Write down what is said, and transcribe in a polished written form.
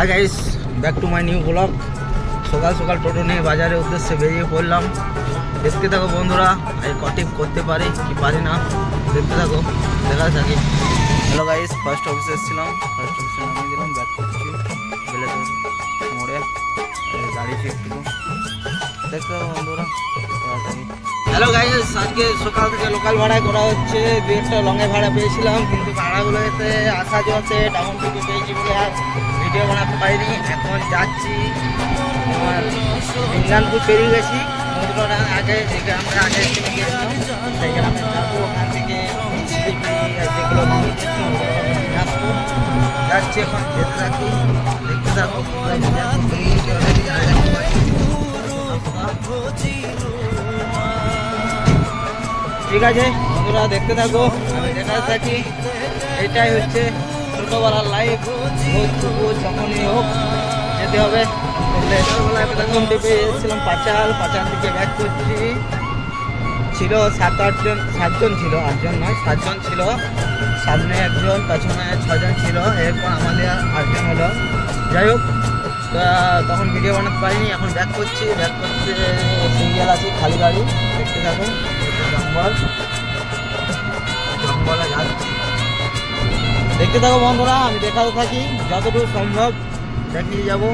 Hi guys, back to my new blog. সকাল সকাল টোটো নিয়ে বাজারের উদ্দেশ্যে বেরিয়ে পড়লাম। দেখতে থাকো বন্ধুরা, এই কটিপ করতে পারি কি পারি না, দেখতে থাকো, দেখা থাকি। হ্যালো গাইস, ফার্স্ট অফিসে এসেছিলাম, ফার্স্ট অফিসে নামিয়ে দিলাম, ব্যাক করছি বেলেদর মোড়ে দাঁড়িয়েছি একটু, দেখতে থাকো বন্ধুরা, দেখা থাকি। হ্যালো গাইস, আজকে সকাল থেকে লোকাল ভাড়ায় করা হচ্ছে। দু একটা লঙে ভাড়া পেয়েছিলাম, কিন্তু ভাড়াগুলোতে আসা যাওয়াতে ডাউন থেকে পেয়েছি বলে আর ভিডিও বানাতে পারিনি। এখন যাচ্ছি তোমার ইংলানপুর পেরিয়ে গেছি, সমুদ্রটা আগে যে গ্রামটা আগে গিয়েছিলাম সেই গ্রামে যাবো। ওখান থেকে যেগুলো আসবো, যাচ্ছি এখন, যেতে থাকি, দেখতে থাকো। ঠিক আছে বন্ধুরা, দেখতে থাকো, আমি দেখাতে থাকি। এটাই হচ্ছে ছোটোবেলার লাইফ, রোজ রোজ যখনই হোক যেতে হবে। প্রথম টিপে এসেছিলাম পাঁচাল থেকে ব্যাক করছি। ছিল 7-8জন ছিল, 8জন নয় 7জন ছিল, সামনে একজন পেছনে 6জন ছিল, এরপর আমাদের 8জন হলো। যাই হোক, তখন ভিডিও বানাতে পারিনি। এখন ব্যাক করছে সিঙ্গেল আছি, খালি গাড়ি, দেখতে থাকো। জঙ্গলে যাচ্ছি, দেখতে থাকো বন্ধুরা, আমি দেখাতে থাকি, যতটুকু সম্ভব দেখিয়ে যাবো।